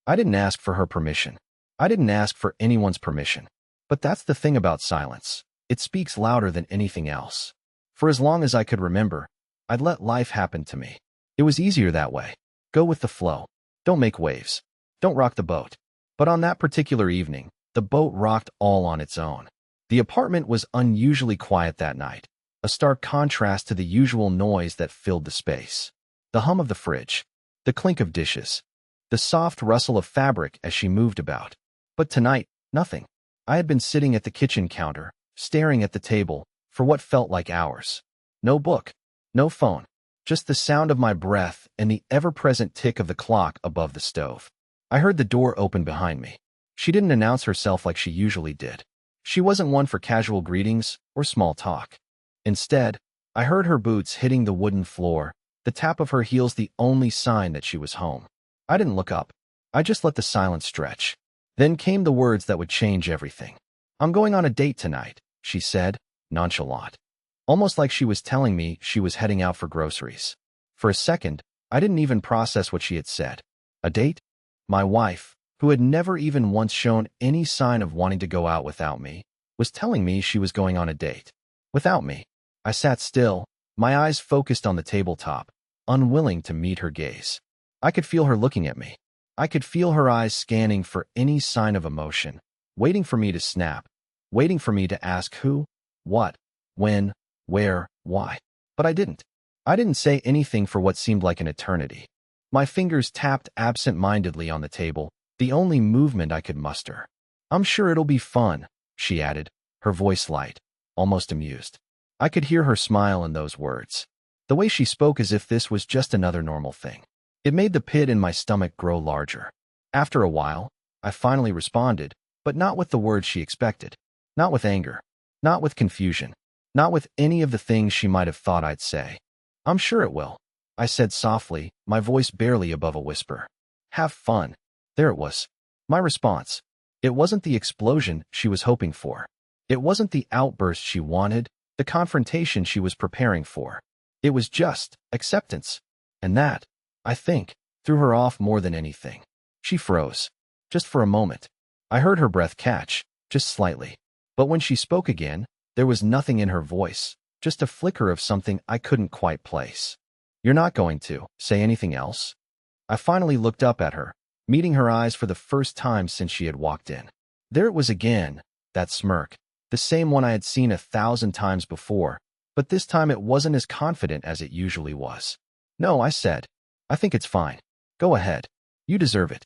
I didn't ask for her permission. I didn't ask for anyone's permission. But that's the thing about silence. It speaks louder than anything else. For as long as I could remember, I'd let life happen to me. It was easier that way. Go with the flow. Don't make waves. Don't rock the boat. But on that particular evening, the boat rocked all on its own. The apartment was unusually quiet that night, a stark contrast to the usual noise that filled the space. The hum of the fridge, the clink of dishes, the soft rustle of fabric as she moved about. But tonight, nothing. I had been sitting at the kitchen counter, staring at the table, for what felt like hours. No book, no phone, just the sound of my breath and the ever-present tick of the clock above the stove. I heard the door open behind me. She didn't announce herself like she usually did. She wasn't one for casual greetings or small talk. Instead, I heard her boots hitting the wooden floor, the tap of her heels the only sign that she was home. I didn't look up. I just let the silence stretch. Then came the words that would change everything. "I'm going on a date tonight," she said, nonchalant. Almost like she was telling me she was heading out for groceries. For a second, I didn't even process what she had said. A date? My wife, who had never even once shown any sign of wanting to go out without me, was telling me she was going on a date. Without me. I sat still, my eyes focused on the tabletop, unwilling to meet her gaze. I could feel her looking at me. I could feel her eyes scanning for any sign of emotion, waiting for me to snap, waiting for me to ask who, what, when, where, why. But I didn't. I didn't say anything for what seemed like an eternity. My fingers tapped absent-mindedly on the table, the only movement I could muster. "I'm sure it'll be fun," she added, her voice light, almost amused. I could hear her smile in those words. The way she spoke as if this was just another normal thing. It made the pit in my stomach grow larger. After a while, I finally responded, but not with the words she expected. Not with anger. Not with confusion. Not with any of the things she might have thought I'd say. "I'm sure it will," I said softly, my voice barely above a whisper. "Have fun." There it was. My response. It wasn't the explosion she was hoping for. It wasn't the outburst she wanted, the confrontation she was preparing for. It was just acceptance. And that, I think, threw her off more than anything. She froze. Just for a moment. I heard her breath catch, just slightly. But when she spoke again, there was nothing in her voice, just a flicker of something I couldn't quite place. "You're not going to say anything else?" I finally looked up at her, meeting her eyes for the first time since she had walked in. There it was again, that smirk, the same one I had seen 1,000 times before, but this time it wasn't as confident as it usually was. "No," I said. "I think it's fine. Go ahead. You deserve it."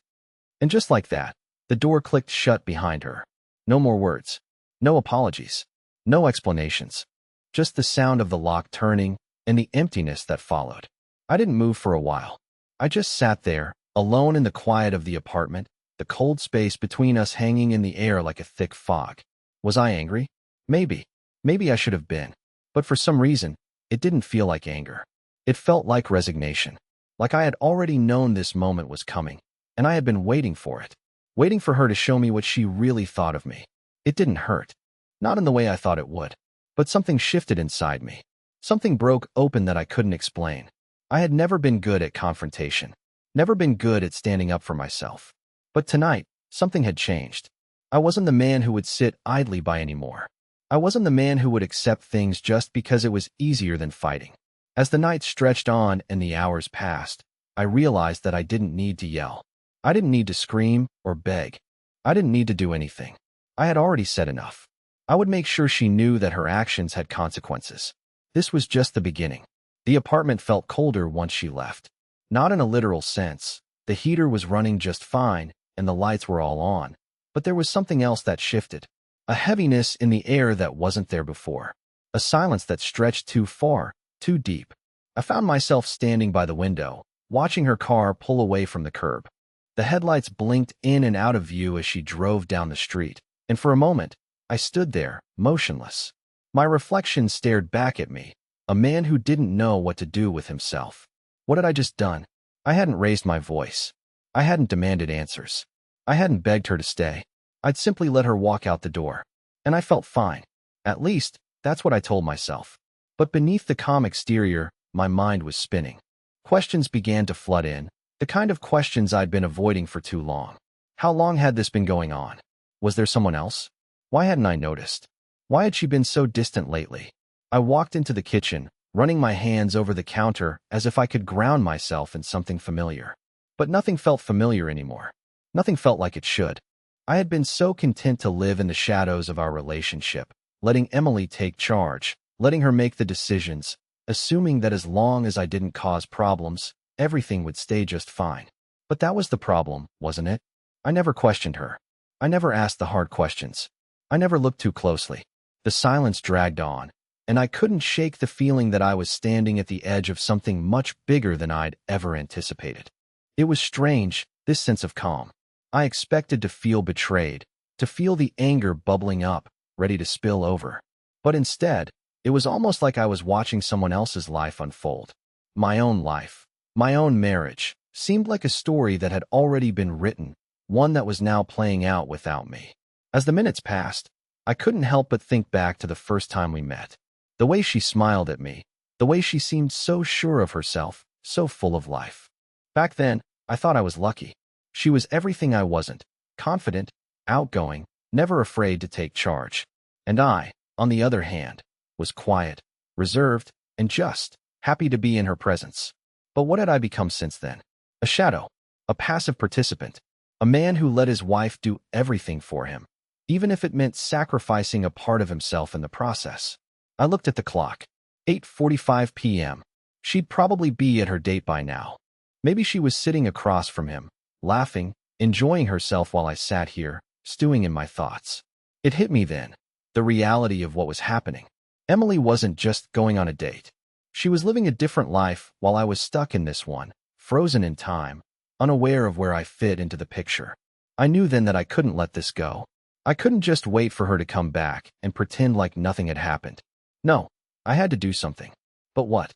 And just like that, the door clicked shut behind her. No more words. No apologies. No explanations. Just the sound of the lock turning and the emptiness that followed. I didn't move for a while. I just sat there, alone in the quiet of the apartment, the cold space between us hanging in the air like a thick fog. Was I angry? Maybe. Maybe I should have been. But for some reason, it didn't feel like anger. It felt like resignation. Like I had already known this moment was coming, and I had been waiting for it. Waiting for her to show me what she really thought of me. It didn't hurt. Not in the way I thought it would. But something shifted inside me. Something broke open that I couldn't explain. I had never been good at confrontation. Never been good at standing up for myself. But tonight, something had changed. I wasn't the man who would sit idly by anymore. I wasn't the man who would accept things just because it was easier than fighting. As the night stretched on and the hours passed, I realized that I didn't need to yell. I didn't need to scream or beg. I didn't need to do anything. I had already said enough. I would make sure she knew that her actions had consequences. This was just the beginning. The apartment felt colder once she left. Not in a literal sense. The heater was running just fine, and the lights were all on. But there was something else that shifted. A heaviness in the air that wasn't there before. A silence that stretched too far, too deep. I found myself standing by the window, watching her car pull away from the curb. The headlights blinked in and out of view as she drove down the street, and for a moment, I stood there, motionless. My reflection stared back at me, a man who didn't know what to do with himself. What had I just done? I hadn't raised my voice. I hadn't demanded answers. I hadn't begged her to stay. I'd simply let her walk out the door. And I felt fine. At least, that's what I told myself. But beneath the calm exterior, my mind was spinning. Questions began to flood in. The kind of questions I'd been avoiding for too long. How long had this been going on? Was there someone else? Why hadn't I noticed? Why had she been so distant lately? I walked into the kitchen, running my hands over the counter as if I could ground myself in something familiar. But nothing felt familiar anymore. Nothing felt like it should. I had been so content to live in the shadows of our relationship, letting Emily take charge, letting her make the decisions, assuming that as long as I didn't cause problems, everything would stay just fine. But that was the problem, wasn't it? I never questioned her. I never asked the hard questions. I never looked too closely. The silence dragged on, and I couldn't shake the feeling that I was standing at the edge of something much bigger than I'd ever anticipated. It was strange, this sense of calm. I expected to feel betrayed, to feel the anger bubbling up, ready to spill over. But instead, it was almost like I was watching someone else's life unfold. My own life, my own marriage, seemed like a story that had already been written, one that was now playing out without me. As the minutes passed, I couldn't help but think back to the first time we met. The way she smiled at me, the way she seemed so sure of herself, so full of life. Back then, I thought I was lucky. She was everything I wasn't: confident, outgoing, never afraid to take charge. And I, on the other hand, was quiet, reserved, and just happy to be in her presence. But what had I become since then? A shadow, a passive participant, a man who let his wife do everything for him, even if it meant sacrificing a part of himself in the process. I looked at the clock. 8:45 p.m. She'd probably be at her date by now. Maybe she was sitting across from him, laughing, enjoying herself while I sat here, stewing in my thoughts. It hit me then, the reality of what was happening. Emily wasn't just going on a date. She was living a different life while I was stuck in this one, frozen in time, unaware of where I fit into the picture. I knew then that I couldn't let this go. I couldn't just wait for her to come back and pretend like nothing had happened. No, I had to do something. But what?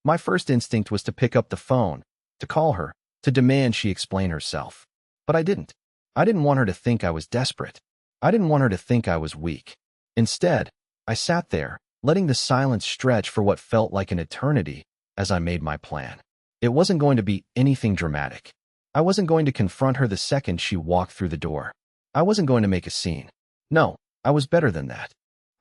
My first instinct was to pick up the phone, to call her, to demand she explain herself. But I didn't. I didn't want her to think I was desperate. I didn't want her to think I was weak. Instead, I sat there, letting the silence stretch for what felt like an eternity as I made my plan. It wasn't going to be anything dramatic. I wasn't going to confront her the second she walked through the door. I wasn't going to make a scene. No, I was better than that.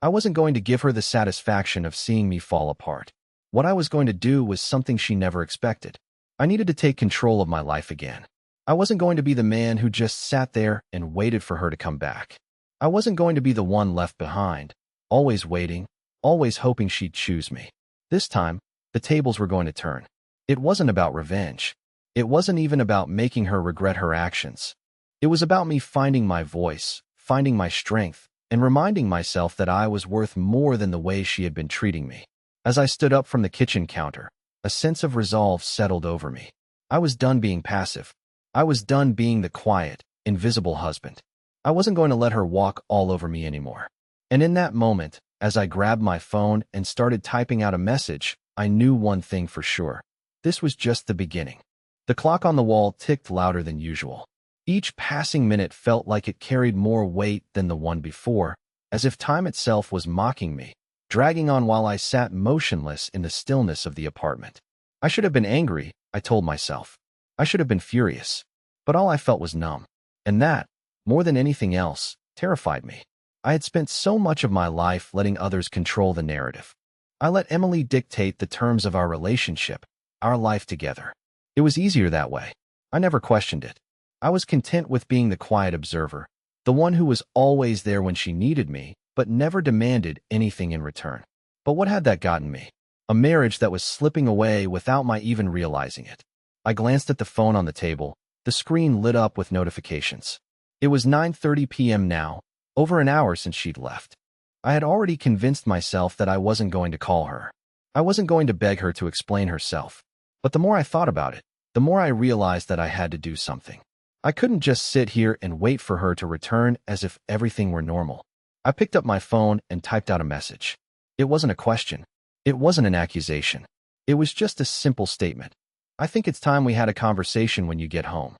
I wasn't going to give her the satisfaction of seeing me fall apart. What I was going to do was something she never expected. I needed to take control of my life again. I wasn't going to be the man who just sat there and waited for her to come back. I wasn't going to be the one left behind, always waiting, always hoping she'd choose me. This time, the tables were going to turn. It wasn't about revenge. It wasn't even about making her regret her actions. It was about me finding my voice, finding my strength, and reminding myself that I was worth more than the way she had been treating me. As I stood up from the kitchen counter, a sense of resolve settled over me. I was done being passive. I was done being the quiet, invisible husband. I wasn't going to let her walk all over me anymore. And in that moment, as I grabbed my phone and started typing out a message, I knew one thing for sure. This was just the beginning. The clock on the wall ticked louder than usual. Each passing minute felt like it carried more weight than the one before, as if time itself was mocking me, dragging on while I sat motionless in the stillness of the apartment. I should have been angry, I told myself. I should have been furious. But all I felt was numb. And that, more than anything else, terrified me. I had spent so much of my life letting others control the narrative. I let Emily dictate the terms of our relationship, our life together. It was easier that way. I never questioned it. I was content with being the quiet observer, the one who was always there when she needed me, but never demanded anything in return. But what had that gotten me? A marriage that was slipping away without my even realizing it. I glanced at the phone on the table. The screen lit up with notifications. It was 9:30 p.m. now, over an hour since she'd left. I had already convinced myself that I wasn't going to call her. I wasn't going to beg her to explain herself. But the more I thought about it, the more I realized that I had to do something. I couldn't just sit here and wait for her to return as if everything were normal. I picked up my phone and typed out a message. It wasn't a question. It wasn't an accusation. It was just a simple statement. I think it's time we had a conversation when you get home.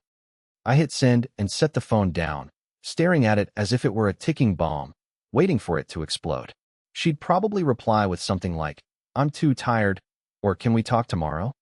I hit send and set the phone down, staring at it as if it were a ticking bomb, waiting for it to explode. She'd probably reply with something like, "I'm too tired," or "Can we talk tomorrow?"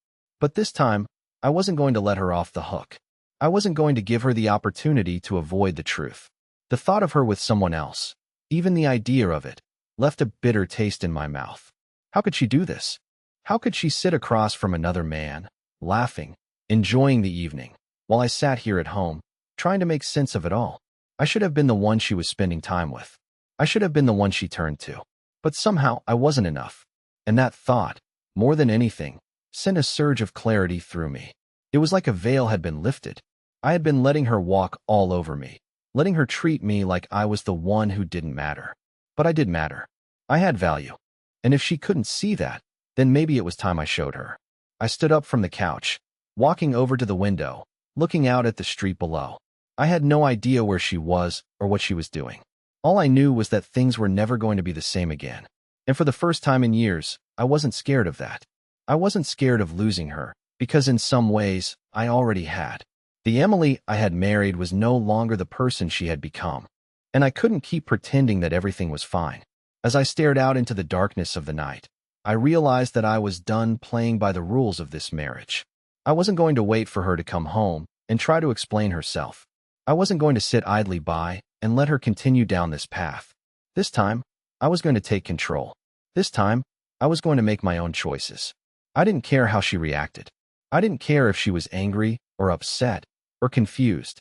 But this time, I wasn't going to let her off the hook. I wasn't going to give her the opportunity to avoid the truth. The thought of her with someone else, even the idea of it, left a bitter taste in my mouth. How could she do this? How could she sit across from another man, laughing, enjoying the evening, while I sat here at home, trying to make sense of it all? I should have been the one she was spending time with. I should have been the one she turned to. But somehow I wasn't enough. And that thought, more than anything, sent a surge of clarity through me. It was like a veil had been lifted. I had been letting her walk all over me, letting her treat me like I was the one who didn't matter. But I did matter. I had value. And if she couldn't see that, then maybe it was time I showed her. I stood up from the couch, walking over to the window, looking out at the street below. I had no idea where she was or what she was doing. All I knew was that things were never going to be the same again. And for the first time in years, I wasn't scared of that. I wasn't scared of losing her, because in some ways, I already had. The Emily I had married was no longer the person she had become, and I couldn't keep pretending that everything was fine. As I stared out into the darkness of the night, I realized that I was done playing by the rules of this marriage. I wasn't going to wait for her to come home and try to explain herself. I wasn't going to sit idly by and let her continue down this path. This time, I was going to take control. This time, I was going to make my own choices. I didn't care how she reacted. I didn't care if she was angry or upset or confused.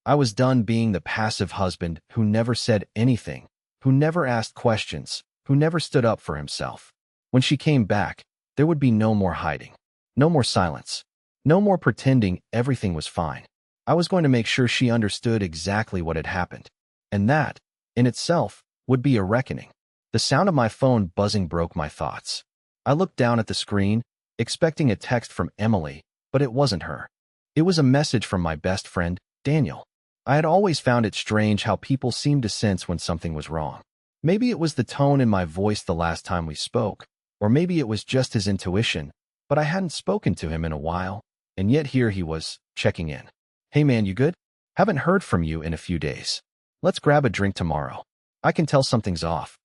I was done being the passive husband who never said anything, who never asked questions, who never stood up for himself. When she came back, there would be no more hiding, no more silence, no more pretending everything was fine. I was going to make sure she understood exactly what had happened. And that, in itself, would be a reckoning. The sound of my phone buzzing broke my thoughts. I looked down at the screen, expecting a text from Emily, but it wasn't her. It was a message from my best friend, Daniel. I had always found it strange how people seemed to sense when something was wrong. Maybe it was the tone in my voice the last time we spoke, or maybe it was just his intuition, but I hadn't spoken to him in a while, and yet here he was, checking in. Hey man, you good? Haven't heard from you in a few days. Let's grab a drink tomorrow. I can tell something's off.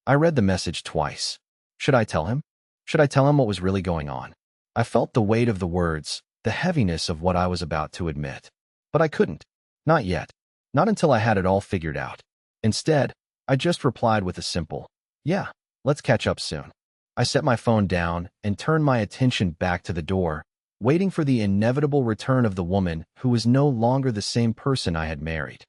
I read the message twice. Should I tell him? Should I tell him what was really going on? I felt the weight of the words, the heaviness of what I was about to admit. But I couldn't. Not yet. Not until I had it all figured out. Instead, I just replied with a simple, yeah, let's catch up soon. I set my phone down and turned my attention back to the door, waiting for the inevitable return of the woman who was no longer the same person I had married.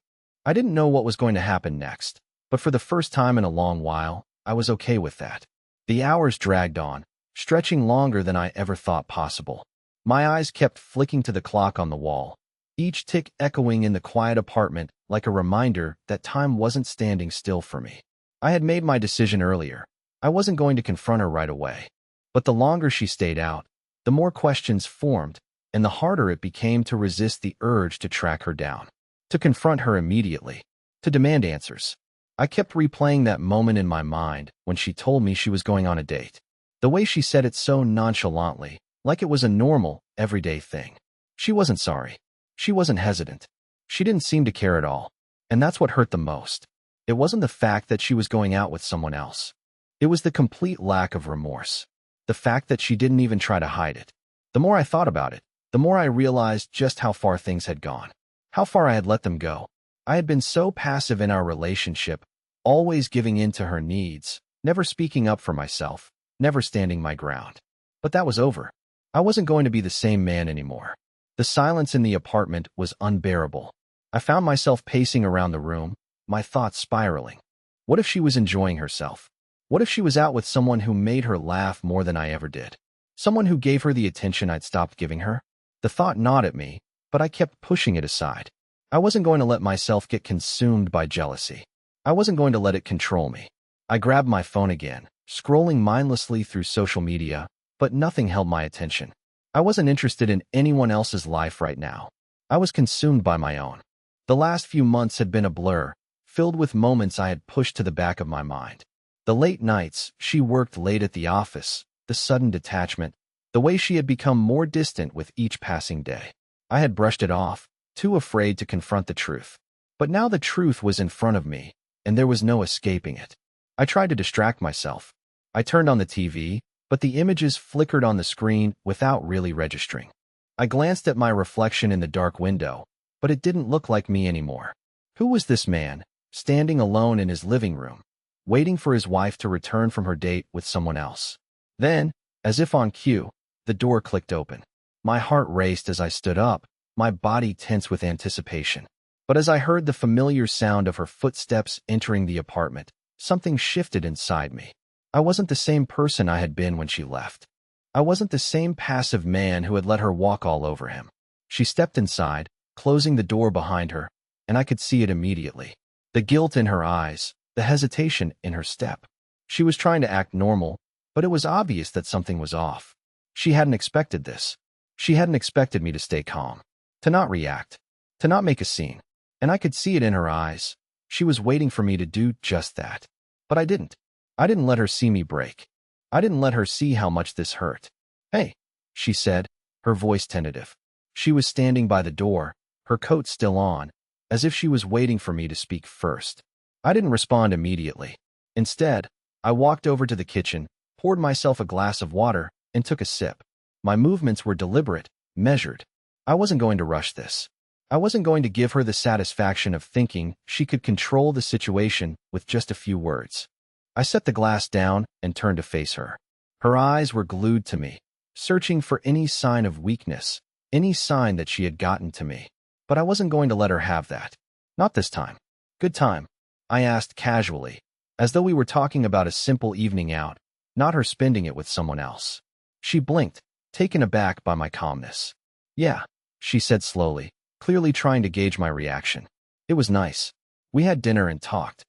I didn't know what was going to happen next, but for the first time in a long while, I was okay with that. The hours dragged on, stretching longer than I ever thought possible. My eyes kept flicking to the clock on the wall, each tick echoing in the quiet apartment like a reminder that time wasn't standing still for me. I had made my decision earlier. I wasn't going to confront her right away. But the longer she stayed out, the more questions formed, and the harder it became to resist the urge to track her down, to confront her immediately, to demand answers. I kept replaying that moment in my mind when she told me she was going on a date. The way she said it so nonchalantly, like it was a normal, everyday thing. She wasn't sorry. She wasn't hesitant. She didn't seem to care at all. And that's what hurt the most. It wasn't the fact that she was going out with someone else. It was the complete lack of remorse. The fact that she didn't even try to hide it. The more I thought about it, the more I realized just how far things had gone. How far I had let them go. I had been so passive in our relationship, always giving in to her needs, never speaking up for myself, never standing my ground. But that was over. I wasn't going to be the same man anymore. The silence in the apartment was unbearable. I found myself pacing around the room, my thoughts spiraling. What if she was enjoying herself? What if she was out with someone who made her laugh more than I ever did? Someone who gave her the attention I'd stopped giving her? The thought gnawed at me, but I kept pushing it aside. I wasn't going to let myself get consumed by jealousy. I wasn't going to let it control me. I grabbed my phone again, scrolling mindlessly through social media, but nothing held my attention. I wasn't interested in anyone else's life right now. I was consumed by my own. The last few months had been a blur, filled with moments I had pushed to the back of my mind. The late nights she worked late at the office, the sudden detachment, the way she had become more distant with each passing day. I had brushed it off, too afraid to confront the truth. But now the truth was in front of me, and there was no escaping it. I tried to distract myself. I turned on the TV, but the images flickered on the screen without really registering. I glanced at my reflection in the dark window, but it didn't look like me anymore. Who was this man, standing alone in his living room, waiting for his wife to return from her date with someone else? Then, as if on cue, the door clicked open. My heart raced as I stood up, my body tense with anticipation. But as I heard the familiar sound of her footsteps entering the apartment, something shifted inside me. I wasn't the same person I had been when she left. I wasn't the same passive man who had let her walk all over him. She stepped inside, closing the door behind her, and I could see it immediately. The guilt in her eyes, the hesitation in her step. She was trying to act normal, but it was obvious that something was off. She hadn't expected this. She hadn't expected me to stay calm, to not react, to not make a scene. And I could see it in her eyes. She was waiting for me to do just that. But I didn't. I didn't let her see me break. I didn't let her see how much this hurt. "Hey," she said, her voice tentative. She was standing by the door, her coat still on, as if she was waiting for me to speak first. I didn't respond immediately. Instead, I walked over to the kitchen, poured myself a glass of water, and took a sip. My movements were deliberate, measured. I wasn't going to rush this. I wasn't going to give her the satisfaction of thinking she could control the situation with just a few words. I set the glass down and turned to face her. Her eyes were glued to me, searching for any sign of weakness, any sign that she had gotten to me. But I wasn't going to let her have that. Not this time. "Good time?" I asked casually, as though we were talking about a simple evening out, not her spending it with someone else. She blinked, taken aback by my calmness. "Yeah," she said slowly, clearly trying to gauge my reaction. "It was nice. We had dinner and talked."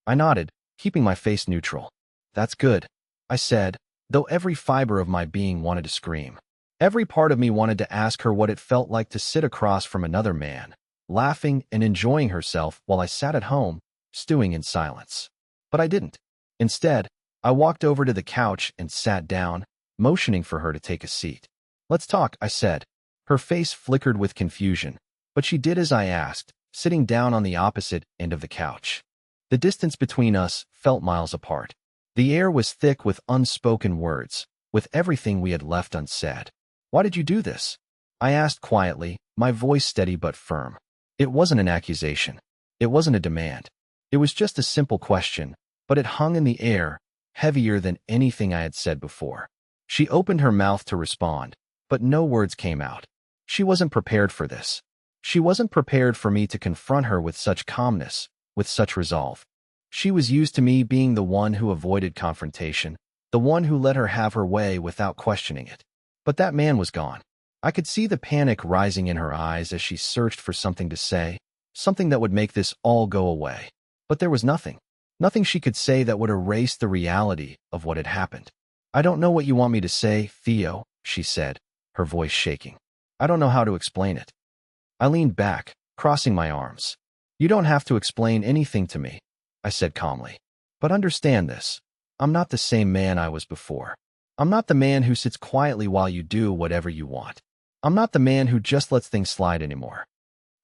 I nodded, keeping my face neutral. "That's good," I said, though every fiber of my being wanted to scream. Every part of me wanted to ask her what it felt like to sit across from another man, laughing and enjoying herself while I sat at home, stewing in silence. But I didn't. Instead, I walked over to the couch and sat down, motioning for her to take a seat. "Let's talk," I said. Her face flickered with confusion, but she did as I asked, sitting down on the opposite end of the couch. The distance between us felt miles apart. The air was thick with unspoken words, with everything we had left unsaid. "Why did you do this?" I asked quietly, my voice steady but firm. It wasn't an accusation. It wasn't a demand. It was just a simple question, but it hung in the air, heavier than anything I had said before. She opened her mouth to respond, but no words came out. She wasn't prepared for this. She wasn't prepared for me to confront her with such calmness, with such resolve. She was used to me being the one who avoided confrontation, the one who let her have her way without questioning it. But that man was gone. I could see the panic rising in her eyes as she searched for something to say, something that would make this all go away. But there was nothing. Nothing she could say that would erase the reality of what had happened. "I don't know what you want me to say, Theo," she said, her voice shaking. "I don't know how to explain it." I leaned back, crossing my arms. "You don't have to explain anything to me," I said calmly. "But understand this. I'm not the same man I was before. I'm not the man who sits quietly while you do whatever you want. I'm not the man who just lets things slide anymore."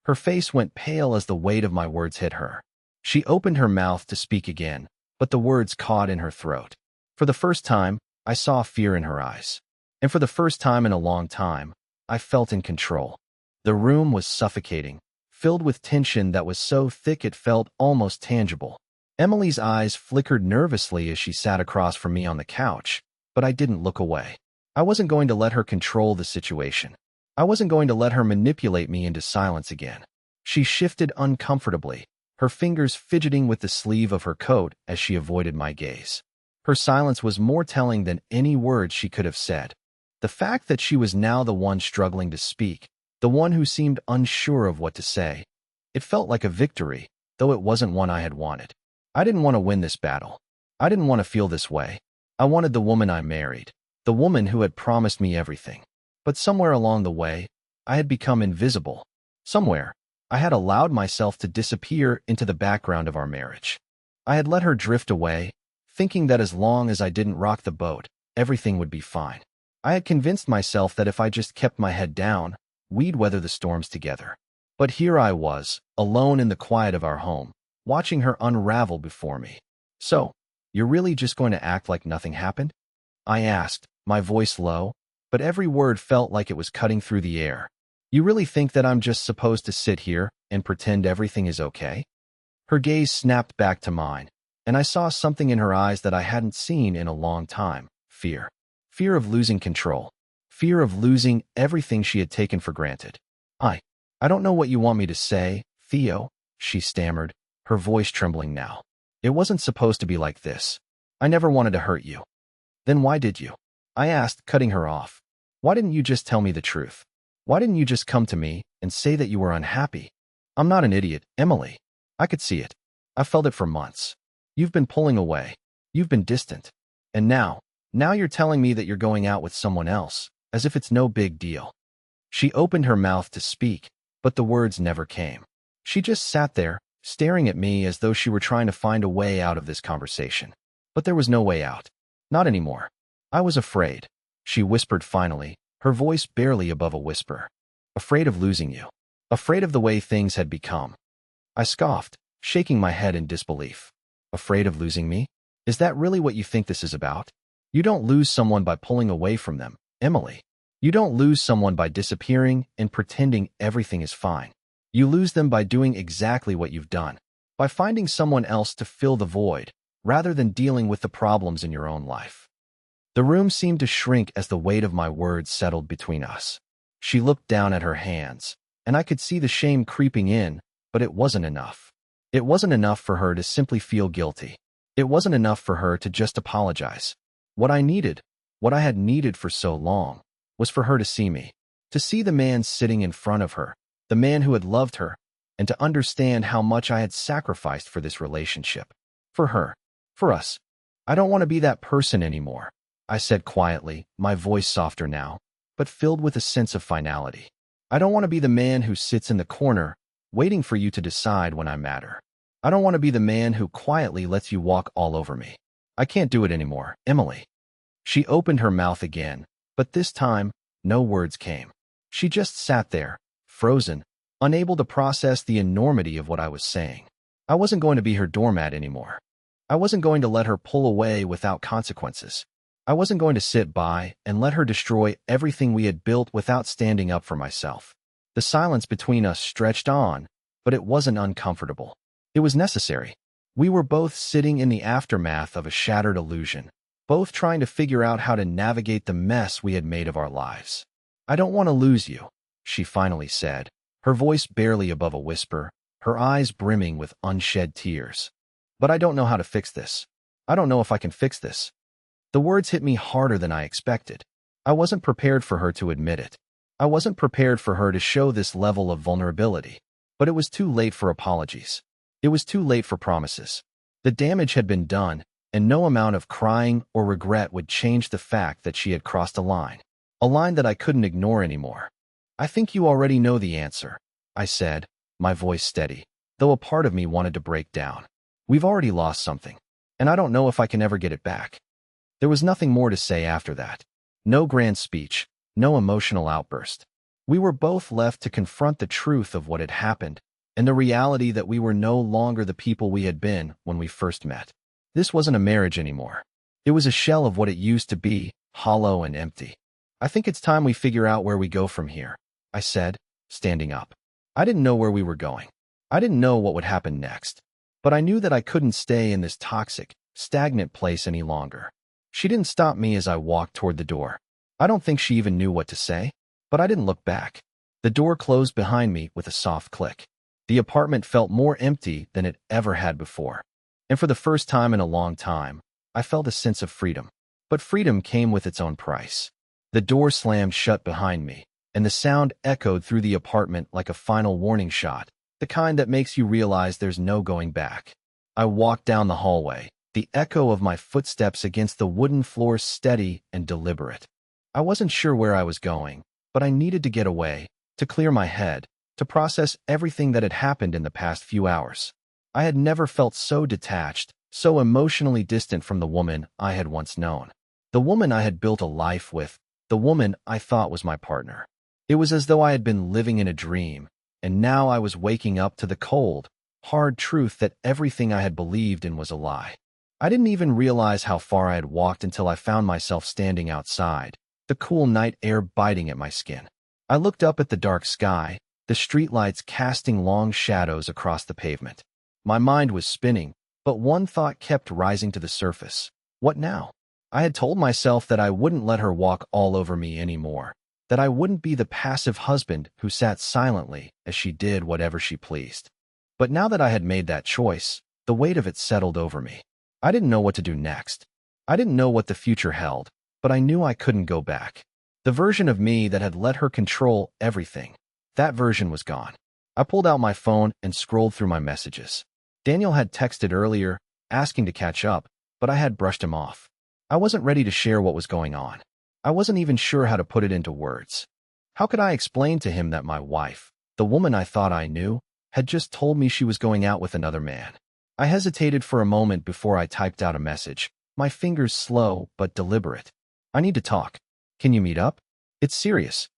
Her face went pale as the weight of my words hit her. She opened her mouth to speak again, but the words caught in her throat. For the first time, I saw fear in her eyes. And for the first time in a long time, I felt in control. The room was suffocating, filled with tension that was so thick it felt almost tangible. Emily's eyes flickered nervously as she sat across from me on the couch, but I didn't look away. I wasn't going to let her control the situation. I wasn't going to let her manipulate me into silence again. She shifted uncomfortably, her fingers fidgeting with the sleeve of her coat as she avoided my gaze. Her silence was more telling than any words she could have said. The fact that she was now the one struggling to speak, the one who seemed unsure of what to say, it felt like a victory, though it wasn't one I had wanted. I didn't want to win this battle. I didn't want to feel this way. I wanted the woman I married, the woman who had promised me everything. But somewhere along the way, I had become invisible. Somewhere, I had allowed myself to disappear into the background of our marriage. I had let her drift away, thinking that as long as I didn't rock the boat, everything would be fine. I had convinced myself that if I just kept my head down, we'd weather the storms together. But here I was, alone in the quiet of our home, watching her unravel before me. "So, you're really just going to act like nothing happened?" I asked, my voice low, but every word felt like it was cutting through the air. You really think that I'm just supposed to sit here and pretend everything is okay? Her gaze snapped back to mine, and I saw something in her eyes that I hadn't seen in a long time. Fear. Fear of losing control. Fear of losing everything she had taken for granted. I don't know what you want me to say, Theo, she stammered, her voice trembling now. It wasn't supposed to be like this. I never wanted to hurt you. Then why did you? I asked, cutting her off. Why didn't you just tell me the truth? Why didn't you just come to me and say that you were unhappy? I'm not an idiot, Emily. I could see it. I felt it for months. You've been pulling away. You've been distant. And now you're telling me that you're going out with someone else, as if it's no big deal. She opened her mouth to speak, but the words never came. She just sat there, staring at me as though she were trying to find a way out of this conversation. But there was no way out. Not anymore. I was afraid, she whispered finally, her voice barely above a whisper. Afraid of losing you. Afraid of the way things had become. I scoffed, shaking my head in disbelief. Afraid of losing me? Is that really what you think this is about? You don't lose someone by pulling away from them, Emily. You don't lose someone by disappearing and pretending everything is fine. You lose them by doing exactly what you've done, by finding someone else to fill the void, rather than dealing with the problems in your own life. The room seemed to shrink as the weight of my words settled between us. She looked down at her hands, and I could see the shame creeping in, but it wasn't enough. It wasn't enough for her to simply feel guilty. It wasn't enough for her to just apologize. What I needed, what I had needed for so long, was for her to see me, to see the man sitting in front of her, the man who had loved her, and to understand how much I had sacrificed for this relationship. For her. For us. I don't want to be that person anymore, I said quietly, my voice softer now, but filled with a sense of finality. I don't want to be the man who sits in the corner, waiting for you to decide when I matter. I don't want to be the man who quietly lets you walk all over me. I can't do it anymore, Emily. She opened her mouth again, but this time, no words came. She just sat there, frozen, unable to process the enormity of what I was saying. I wasn't going to be her doormat anymore. I wasn't going to let her pull away without consequences. I wasn't going to sit by and let her destroy everything we had built without standing up for myself. The silence between us stretched on, but it wasn't uncomfortable. It was necessary. We were both sitting in the aftermath of a shattered illusion, both trying to figure out how to navigate the mess we had made of our lives. I don't want to lose you, she finally said, her voice barely above a whisper, her eyes brimming with unshed tears. But I don't know how to fix this. I don't know if I can fix this. The words hit me harder than I expected. I wasn't prepared for her to admit it. I wasn't prepared for her to show this level of vulnerability. But it was too late for apologies. It was too late for promises. The damage had been done, and no amount of crying or regret would change the fact that she had crossed a line that I couldn't ignore anymore. I think you already know the answer, I said, my voice steady, though a part of me wanted to break down. We've already lost something, and I don't know if I can ever get it back. There was nothing more to say after that. No grand speech, no emotional outburst. We were both left to confront the truth of what had happened, and the reality that we were no longer the people we had been when we first met. This wasn't a marriage anymore. It was a shell of what it used to be, hollow and empty. I think it's time we figure out where we go from here, I said, standing up. I didn't know where we were going. I didn't know what would happen next. But I knew that I couldn't stay in this toxic, stagnant place any longer. She didn't stop me as I walked toward the door. I don't think she even knew what to say, but I didn't look back. The door closed behind me with a soft click. The apartment felt more empty than it ever had before. And for the first time in a long time, I felt a sense of freedom. But freedom came with its own price. The door slammed shut behind me, and the sound echoed through the apartment like a final warning shot, the kind that makes you realize there's no going back. I walked down the hallway, the echo of my footsteps against the wooden floor steady and deliberate. I wasn't sure where I was going, but I needed to get away, to clear my head, to process everything that had happened in the past few hours. I had never felt so detached, so emotionally distant from the woman I had once known. The woman I had built a life with, the woman I thought was my partner. It was as though I had been living in a dream, and now I was waking up to the cold, hard truth that everything I had believed in was a lie. I didn't even realize how far I had walked until I found myself standing outside, the cool night air biting at my skin. I looked up at the dark sky, the streetlights casting long shadows across the pavement. My mind was spinning, but one thought kept rising to the surface. What now? I had told myself that I wouldn't let her walk all over me anymore, that I wouldn't be the passive husband who sat silently as she did whatever she pleased. But now that I had made that choice, the weight of it settled over me. I didn't know what to do next. I didn't know what the future held, but I knew I couldn't go back. The version of me that had let her control everything, that version was gone. I pulled out my phone and scrolled through my messages. Daniel had texted earlier, asking to catch up, but I had brushed him off. I wasn't ready to share what was going on. I wasn't even sure how to put it into words. How could I explain to him that my wife, the woman I thought I knew, had just told me she was going out with another man? I hesitated for a moment before I typed out a message, my fingers slow but deliberate. I need to talk. Can you meet up? It's serious.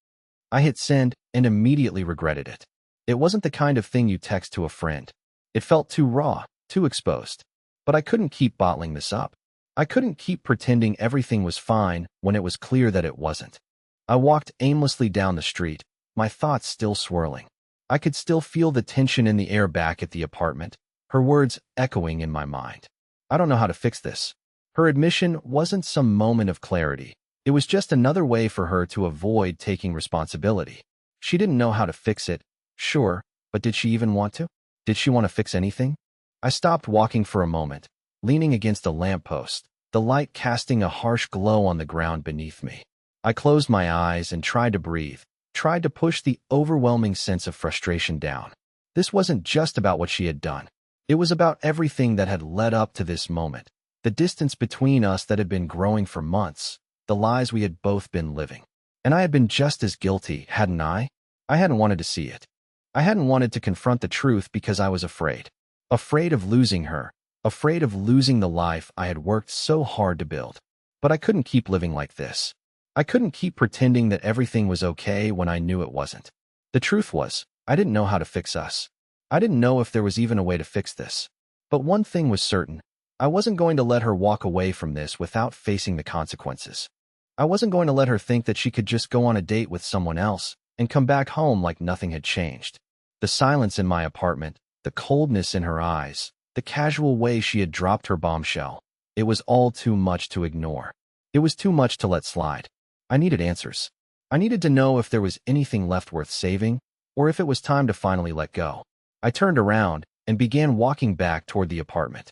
I hit send and immediately regretted it. It wasn't the kind of thing you text to a friend. It felt too raw, too exposed. But I couldn't keep bottling this up. I couldn't keep pretending everything was fine when it was clear that it wasn't. I walked aimlessly down the street, my thoughts still swirling. I could still feel the tension in the air back at the apartment, her words echoing in my mind. I don't know how to fix this. Her admission wasn't some moment of clarity. It was just another way for her to avoid taking responsibility. She didn't know how to fix it, sure, but did she even want to? Did she want to fix anything? I stopped walking for a moment, leaning against a lamppost, the light casting a harsh glow on the ground beneath me. I closed my eyes and tried to breathe, tried to push the overwhelming sense of frustration down. This wasn't just about what she had done. It was about everything that had led up to this moment, the distance between us that had been growing for months, the lies we had both been living. And I had been just as guilty, hadn't I? I hadn't wanted to see it. I hadn't wanted to confront the truth because I was afraid. Afraid of losing her, afraid of losing the life I had worked so hard to build. But I couldn't keep living like this. I couldn't keep pretending that everything was okay when I knew it wasn't. The truth was, I didn't know how to fix us. I didn't know if there was even a way to fix this. But one thing was certain. I wasn't going to let her walk away from this without facing the consequences. I wasn't going to let her think that she could just go on a date with someone else and come back home like nothing had changed. The silence in my apartment, the coldness in her eyes, the casual way she had dropped her bombshell. It was all too much to ignore. It was too much to let slide. I needed answers. I needed to know if there was anything left worth saving, or if it was time to finally let go. I turned around and began walking back toward the apartment.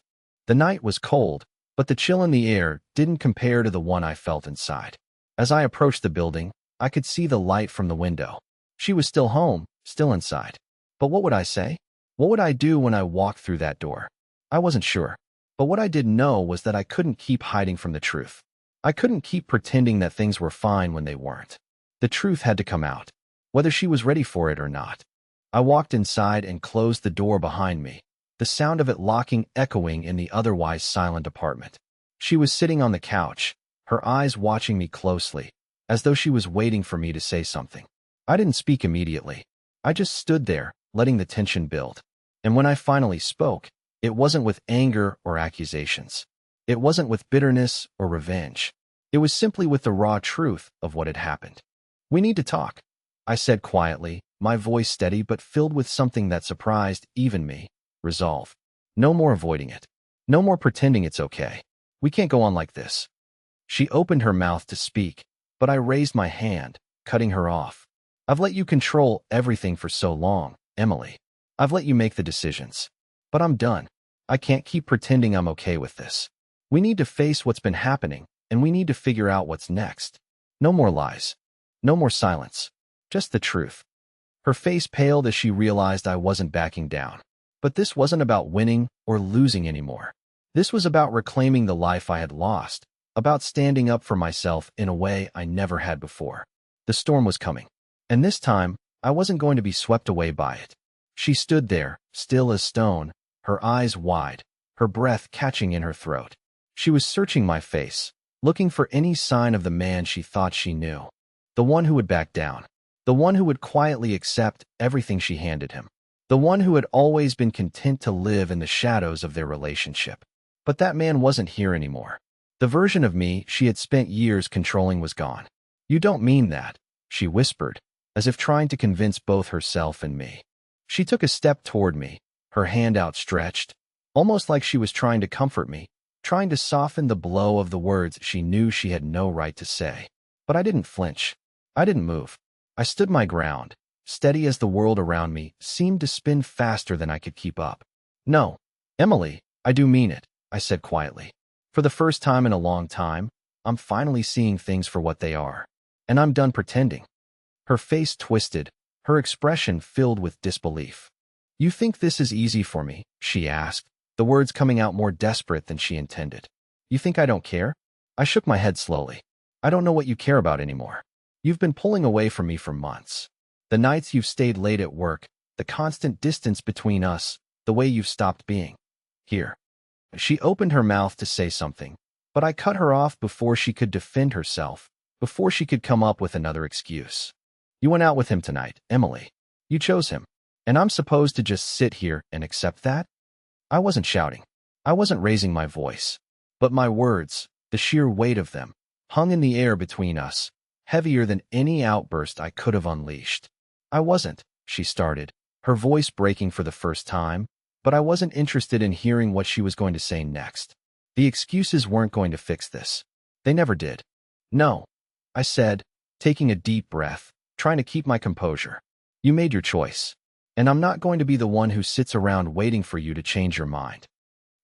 The night was cold, but the chill in the air didn't compare to the one I felt inside. As I approached the building, I could see the light from the window. She was still home, still inside. But what would I say? What would I do when I walked through that door? I wasn't sure. But what I did know was that I couldn't keep hiding from the truth. I couldn't keep pretending that things were fine when they weren't. The truth had to come out, whether she was ready for it or not. I walked inside and closed the door behind me, the sound of it locking echoing in the otherwise silent apartment. She was sitting on the couch, her eyes watching me closely, as though she was waiting for me to say something. I didn't speak immediately. I just stood there, letting the tension build. And when I finally spoke, it wasn't with anger or accusations. It wasn't with bitterness or revenge. It was simply with the raw truth of what had happened. "We need to talk," I said quietly, my voice steady but filled with something that surprised even me. Resolve. No more avoiding it. No more pretending it's okay. We can't go on like this. She opened her mouth to speak, but I raised my hand, cutting her off. "I've let you control everything for so long, Emily. I've let you make the decisions. But I'm done. I can't keep pretending I'm okay with this. We need to face what's been happening, and we need to figure out what's next. No more lies. No more silence. Just the truth." Her face paled as she realized I wasn't backing down. But this wasn't about winning or losing anymore. This was about reclaiming the life I had lost, about standing up for myself in a way I never had before. The storm was coming. And this time, I wasn't going to be swept away by it. She stood there, still as stone, her eyes wide, her breath catching in her throat. She was searching my face, looking for any sign of the man she thought she knew. The one who would back down. The one who would quietly accept everything she handed him. The one who had always been content to live in the shadows of their relationship. But that man wasn't here anymore. The version of me she had spent years controlling was gone. You don't mean that, she whispered, as if trying to convince both herself and me. She took a step toward me, her hand outstretched, almost like she was trying to comfort me, trying to soften the blow of the words she knew she had no right to say. But I didn't flinch. I didn't move. I stood my ground, steady as the world around me seemed to spin faster than I could keep up. No, Emily, I do mean it, I said quietly. For the first time in a long time, I'm finally seeing things for what they are. And I'm done pretending. Her face twisted, her expression filled with disbelief. You think this is easy for me? She asked, the words coming out more desperate than she intended. You think I don't care? I shook my head slowly. I don't know what you care about anymore. You've been pulling away from me for months. The nights you've stayed late at work, the constant distance between us, the way you've stopped being here. She opened her mouth to say something, but I cut her off before she could defend herself, before she could come up with another excuse. You went out with him tonight, Emily. You chose him. And I'm supposed to just sit here and accept that? I wasn't shouting. I wasn't raising my voice. But my words, the sheer weight of them, hung in the air between us, heavier than any outburst I could have unleashed. I wasn't, she started, her voice breaking for the first time, but I wasn't interested in hearing what she was going to say next. The excuses weren't going to fix this. They never did. No, I said, taking a deep breath, trying to keep my composure. You made your choice. And I'm not going to be the one who sits around waiting for you to change your mind.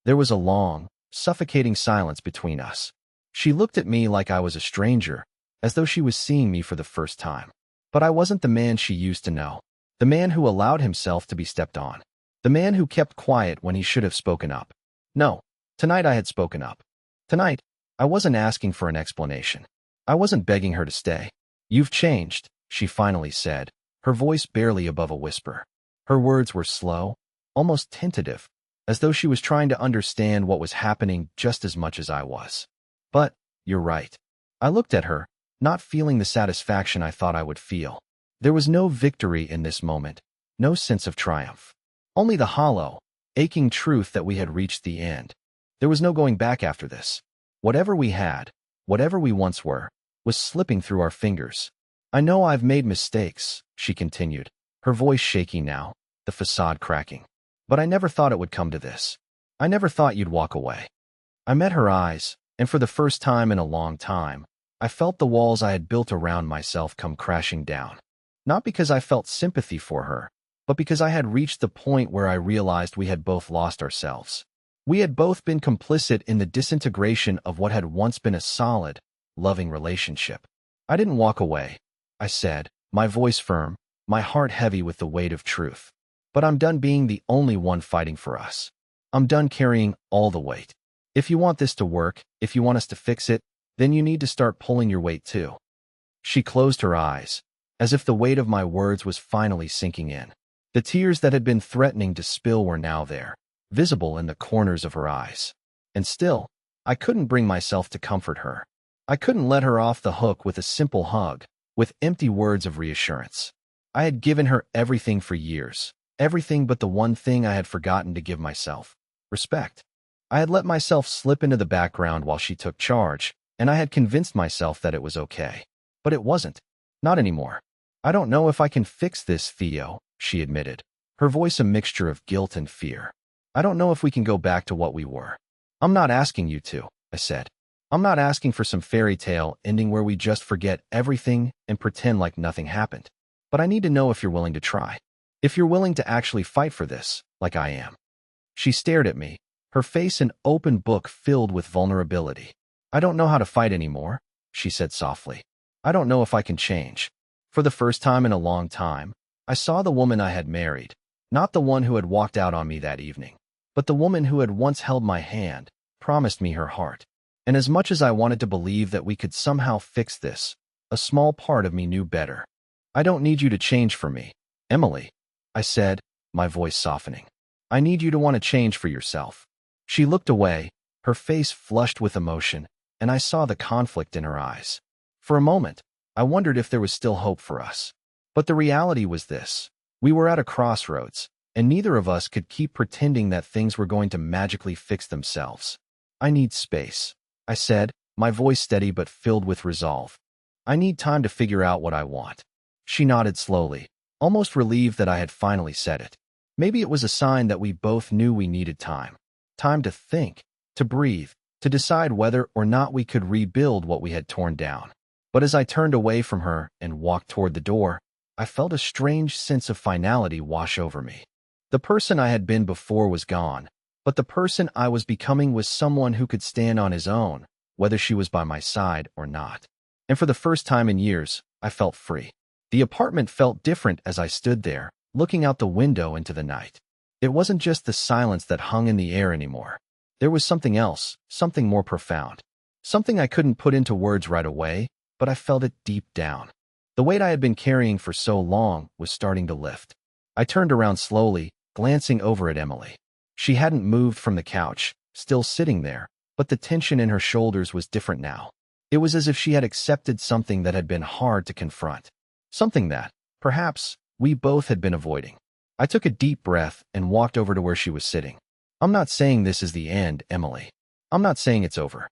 There was a long, suffocating silence between us. She looked at me like I was a stranger, as though she was seeing me for the first time. But I wasn't the man she used to know, the man who allowed himself to be stepped on, the man who kept quiet when he should have spoken up. No, tonight I had spoken up. Tonight, I wasn't asking for an explanation. I wasn't begging her to stay. You've changed, she finally said, her voice barely above a whisper. Her words were slow, almost tentative, as though she was trying to understand what was happening just as much as I was. But, you're right. I looked at her, not feeling the satisfaction I thought I would feel. There was no victory in this moment, no sense of triumph. Only the hollow, aching truth that we had reached the end. There was no going back after this. Whatever we had, whatever we once were, was slipping through our fingers. I know I've made mistakes, she continued, her voice shaky now, the facade cracking. But I never thought it would come to this. I never thought you'd walk away. I met her eyes, and for the first time in a long time, I felt the walls I had built around myself come crashing down. Not because I felt sympathy for her, but because I had reached the point where I realized we had both lost ourselves. We had both been complicit in the disintegration of what had once been a solid, loving relationship. I didn't walk away, I said, my voice firm, my heart heavy with the weight of truth. But I'm done being the only one fighting for us. I'm done carrying all the weight. If you want this to work, if you want us to fix it, then you need to start pulling your weight too. She closed her eyes, as if the weight of my words was finally sinking in. The tears that had been threatening to spill were now there, visible in the corners of her eyes. And still, I couldn't bring myself to comfort her. I couldn't let her off the hook with a simple hug, with empty words of reassurance. I had given her everything for years, everything but the one thing I had forgotten to give myself: respect. I had let myself slip into the background while she took charge, and I had convinced myself that it was okay. But it wasn't. Not anymore. I don't know if I can fix this, Theo, she admitted, her voice a mixture of guilt and fear. I don't know if we can go back to what we were. I'm not asking you to, I said. I'm not asking for some fairy tale ending where we just forget everything and pretend like nothing happened. But I need to know if you're willing to try. If you're willing to actually fight for this, like I am. She stared at me, her face an open book filled with vulnerability. I don't know how to fight anymore, she said softly. I don't know if I can change. For the first time in a long time, I saw the woman I had married, not the one who had walked out on me that evening, but the woman who had once held my hand, promised me her heart. And as much as I wanted to believe that we could somehow fix this, a small part of me knew better. I don't need you to change for me, Emily, I said, my voice softening. I need you to want to change for yourself. She looked away, her face flushed with emotion, and I saw the conflict in her eyes. For a moment, I wondered if there was still hope for us. But the reality was this. We were at a crossroads, and neither of us could keep pretending that things were going to magically fix themselves. I need space, I said, my voice steady but filled with resolve. I need time to figure out what I want. She nodded slowly, almost relieved that I had finally said it. Maybe it was a sign that we both knew we needed time. Time to think, to breathe, to decide whether or not we could rebuild what we had torn down. But as I turned away from her and walked toward the door, I felt a strange sense of finality wash over me. The person I had been before was gone, but the person I was becoming was someone who could stand on his own, whether she was by my side or not. And for the first time in years, I felt free. The apartment felt different as I stood there, looking out the window into the night. It wasn't just the silence that hung in the air anymore. There was something else, something more profound. Something I couldn't put into words right away, but I felt it deep down. The weight I had been carrying for so long was starting to lift. I turned around slowly, glancing over at Emily. She hadn't moved from the couch, still sitting there, but the tension in her shoulders was different now. It was as if she had accepted something that had been hard to confront. Something that, perhaps, we both had been avoiding. I took a deep breath and walked over to where she was sitting. I'm not saying this is the end, Emily. I'm not saying it's over.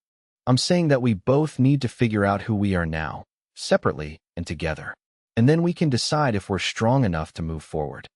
I'm saying that we both need to figure out who we are now, separately and together. And then we can decide if we're strong enough to move forward.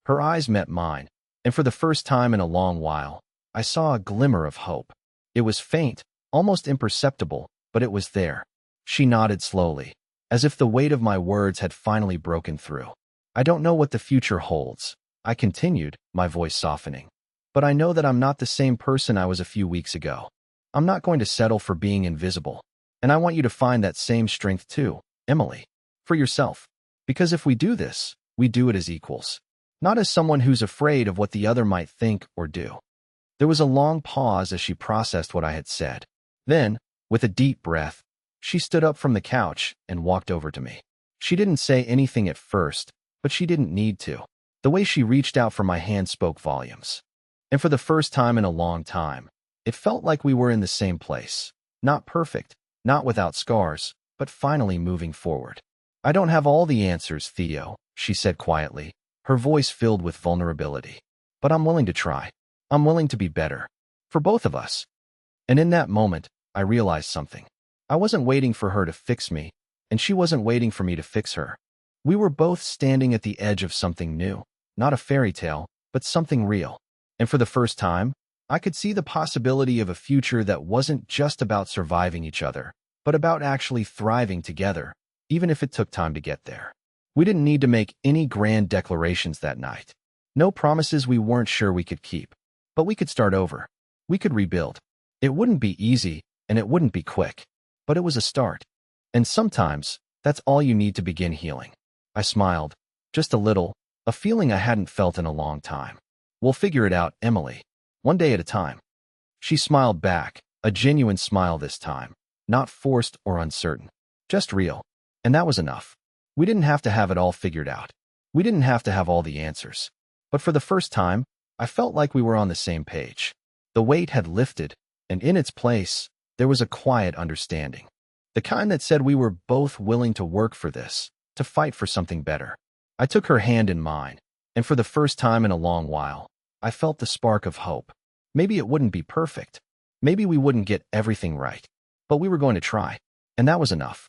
Her eyes met mine, and for the first time in a long while, I saw a glimmer of hope. It was faint, almost imperceptible, but it was there. She nodded slowly, as if the weight of my words had finally broken through. I don't know what the future holds, I continued, my voice softening. But I know that I'm not the same person I was a few weeks ago. I'm not going to settle for being invisible. And I want you to find that same strength too, Emily. For yourself. Because if we do this, we do it as equals. Not as someone who's afraid of what the other might think or do. There was a long pause as she processed what I had said. Then, with a deep breath, she stood up from the couch and walked over to me. She didn't say anything at first, but she didn't need to. The way she reached out for my hand spoke volumes. And for the first time in a long time, it felt like we were in the same place. Not perfect, not without scars, but finally moving forward. I don't have all the answers, Theo, she said quietly, her voice filled with vulnerability. But I'm willing to try. I'm willing to be better. For both of us. And in that moment, I realized something. I wasn't waiting for her to fix me, and she wasn't waiting for me to fix her. We were both standing at the edge of something new, not a fairy tale, but something real. And for the first time, I could see the possibility of a future that wasn't just about surviving each other, but about actually thriving together, even if it took time to get there. We didn't need to make any grand declarations that night. No promises we weren't sure we could keep. But we could start over. We could rebuild. It wouldn't be easy, and it wouldn't be quick. But it was a start. And sometimes, that's all you need to begin healing. I smiled. Just a little, a feeling I hadn't felt in a long time. We'll figure it out, Emily. One day at a time. She smiled back, a genuine smile this time. Not forced or uncertain. Just real. And that was enough. We didn't have to have it all figured out. We didn't have to have all the answers. But for the first time, I felt like we were on the same page. The weight had lifted, and in its place, there was a quiet understanding. The kind that said we were both willing to work for this, to fight for something better. I took her hand in mine, and for the first time in a long while, I felt the spark of hope. Maybe it wouldn't be perfect. Maybe we wouldn't get everything right. But we were going to try. And that was enough.